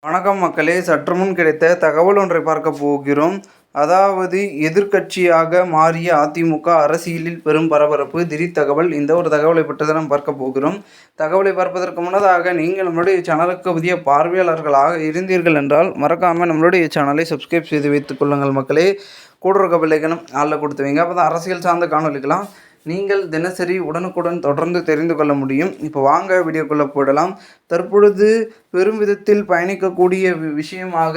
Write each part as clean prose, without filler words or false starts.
வணக்கம் மக்களே, சற்று முன் கிடைத்த தகவல் ஒன்றை பார்க்க போகிறோம். அதாவது எதிர்க்கட்சியாக மாறிய அதிமுக அரசியலில் பெரும் பரபரப்பு. திடீர் தகவல். இந்த ஒரு தகவலை பற்றி தான் நாம் பார்க்க போகிறோம். தகவலை பார்ப்பதற்கு முன்னதாக நீங்கள் நம்மளுடைய சேனலுக்கு புதிய பார்வையாளர்களாக இருந்தீர்கள் என்றால் மறக்காமல் நம்மளுடைய சேனலை சப்ஸ்கிரைப் செய்து வைத்துக் கொள்ளுங்கள் மக்களே. கூட இருக்க பிள்ளைகளும் ஆளில் கொடுத்து வைங்க. அப்போ தான் அரசியல் சார்ந்த காணொலிக்கலாம் நீங்கள் தினசரி உடனுக்குடன் தொடர்ந்து தெரிந்து கொள்ள முடியும். இப்போ வாங்க வீடியோக்குள்ளே போடலாம். தற்பொழுது பெரும் விதத்தில் பயணிக்கக்கூடிய விஷயமாக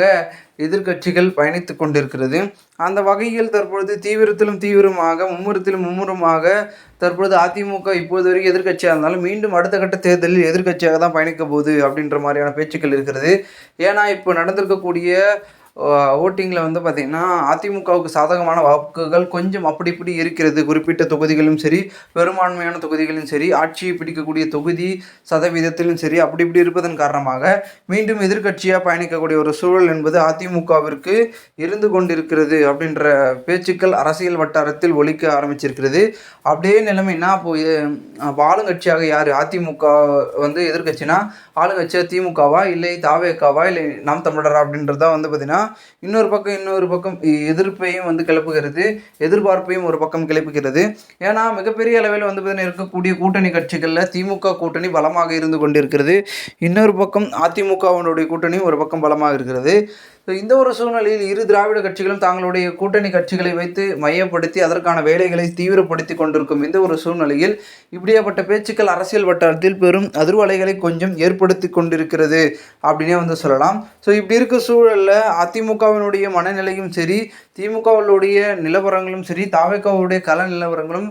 எதிர்க்கட்சிகள் பயணித்து கொண்டிருக்கிறது. அந்த வகையில் தற்பொழுது தீவிரத்திலும் தீவிரமாக மும்முரத்திலும் மும்முரமாக தற்பொழுது அதிமுக இப்போது வரைக்கும் எதிர்க்கட்சியாக இருந்தாலும் மீண்டும் அடுத்த கட்ட தேர்தலில் எதிர்க்கட்சியாக தான் பயணிக்க போகுது அப்படின்ற மாதிரியான பேச்சுக்கள் இருக்கிறது. ஏன்னா இப்போ நடந்திருக்கக்கூடிய ஓட்டிங்கில் வந்து பார்த்திங்கன்னா அதிமுகவுக்கு சாதகமான வாக்குகள் கொஞ்சம் அப்படி இப்படி இருக்கிறது. குறிப்பிட்ட தொகுதிகளும் சரி, பெரும்பான்மையான தொகுதிகளும் சரி, ஆட்சியை பிடிக்கக்கூடிய தொகுதி சதவீதத்திலும் சரி அப்படி இப்படி இருப்பதன் காரணமாக மீண்டும் எதிர்க்கட்சியாக பயணிக்கக்கூடிய ஒரு சூழல் என்பது அதிமுகவிற்கு இருந்து கொண்டிருக்கிறது அப்படின்ற பேச்சுக்கள் அரசியல் வட்டாரத்தில் ஒலிக்க ஆரம்பிச்சிருக்கிறது. அப்படியே நிலைமைன்னா இப்போ ஆளுங்கட்சியாக யார்? அதிமுக வந்து எதிர்க்கட்சினா ஆளுங்கட்சியாக திமுகவா இல்லை தாவேக்காவா இல்லை நாம் தமிழரா அப்படின்றதா வந்து பார்த்திங்கன்னா இன்னொரு பக்கம் எதிர்ப்பையும் வந்து கிளப்புகிறது, எதிர்பார்ப்பையும் ஒரு பக்கம் கிளப்புகிறது. ஏன்னா மிகப்பெரிய அளவில் வந்து பார்த்தீங்கன்னா இருக்கக்கூடிய கூட்டணி கட்சிகளில் திமுக கூட்டணி பலமாக இருந்து கொண்டிருக்கிறது. இன்னொரு பக்கம் அதிமுகவினுடைய கூட்டணி ஒரு பக்கம் பலமாக இருக்கிறது. இந்த ஒரு சூழ்நிலையில் இரு திராவிட கட்சிகளும் தங்களுடைய கூட்டணி கட்சிகளை வைத்து மையப்படுத்தி அதற்கான வேலைகளை தீவிரப்படுத்தி கொண்டிருக்கும் இந்த ஒரு சூழ்நிலையில் இப்படியாப்பட்ட பேச்சுக்கள் அரசியல் வட்டாரத்தில் பெரும் அதிர்வலைகளை கொஞ்சம் ஏற்படுத்தி கொண்டிருக்கிறது அப்படின்னே வந்து சொல்லலாம். ஸோ இப்படி இருக்க சூழலில் அதிமுகவினுடைய மனநிலையும் சரி, திமுகவுடைய நிலவரங்களும் சரி, தாவேக்காவுடைய கள நிலவரங்களும்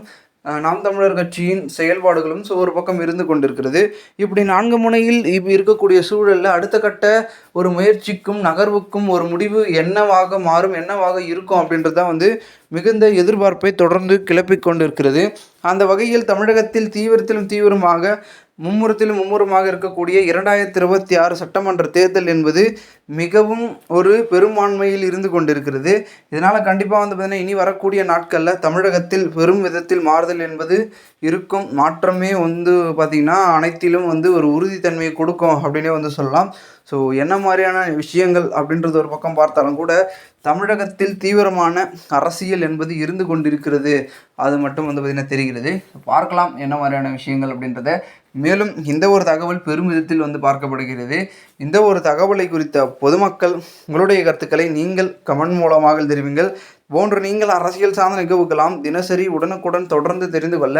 நாம் தமிழர் கட்சியின் செயல்பாடுகளும் ஒரு பக்கம் இருந்து கொண்டிருக்கிறது. இப்படி 4 முனையில் இருக்கக்கூடிய சூழலில் அடுத்த கட்ட ஒரு முயற்சிக்கும் நகர்வுக்கும் ஒரு முடிவு என்னவாக மாறும், என்னவாக இருக்கும் அப்படின்றதான் வந்து மிகுந்த எதிர்பார்ப்பை தொடர்ந்து கிளப்பிக் கொண்டிருக்கிறது. அந்த வகையில் தமிழகத்தில் தீவிரத்திலும் தீவிரமாக மும்முரத்திலும் மும்முரமாக இருக்கக்கூடிய 2026 சட்டமன்ற தேர்தல் என்பது மிகவும் ஒரு பெரும்பான்மையில் இருந்து கொண்டிருக்கிறது. இதனால் கண்டிப்பாக வந்து பார்த்திங்கன்னா இனி வரக்கூடிய நாட்களில் தமிழகத்தில் பெரும் விதத்தில் மாறுதல் என்பது இருக்கும். மாற்றமே வந்து பார்த்திங்கன்னா அனைத்திலும் வந்து ஒரு உறுதித்தன்மையை கொடுக்கும் அப்படின்னே வந்து சொல்லலாம். ஸோ என்ன மாதிரியான விஷயங்கள் அப்படின்றது ஒரு பக்கம் பார்த்தாலும் கூட தமிழகத்தில் தீவிரமான அரசியல் என்பது இருந்து கொண்டிருக்கிறது. அது மட்டும் வந்து பார்த்திங்கன்னா தெரிகிறது. பார்க்கலாம் என்ன மாதிரியான விஷயங்கள் அப்படின்றத. மேலும் இந்த ஒரு தகவல் பெரும் விதத்தில் வந்து பார்க்கப்படுகிறது. இந்த ஒரு தகவலை குறித்த பொதுமக்கள் உங்களுடைய கருத்துக்களை நீங்கள் கமெண்ட் மூலமாக தெரிவிங்கள். போன்று நீங்கள் அரசியல் சார்ந்த நிகழ்வுகளாம் தினசரி உடனுக்குடன் தொடர்ந்து தெரிந்து கொள்ள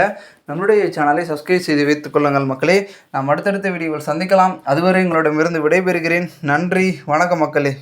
நம்முடைய சேனலை சப்ஸ்கிரைப் செய்து வைத்துக் கொள்ளுங்கள் மக்களே. நாம் அடுத்தடுத்த வீடியோவில் சந்திக்கலாம். அதுவரை உங்களிடமிருந்து விடைபெறுகிறேன். நன்றி, வணக்கம் மக்களே.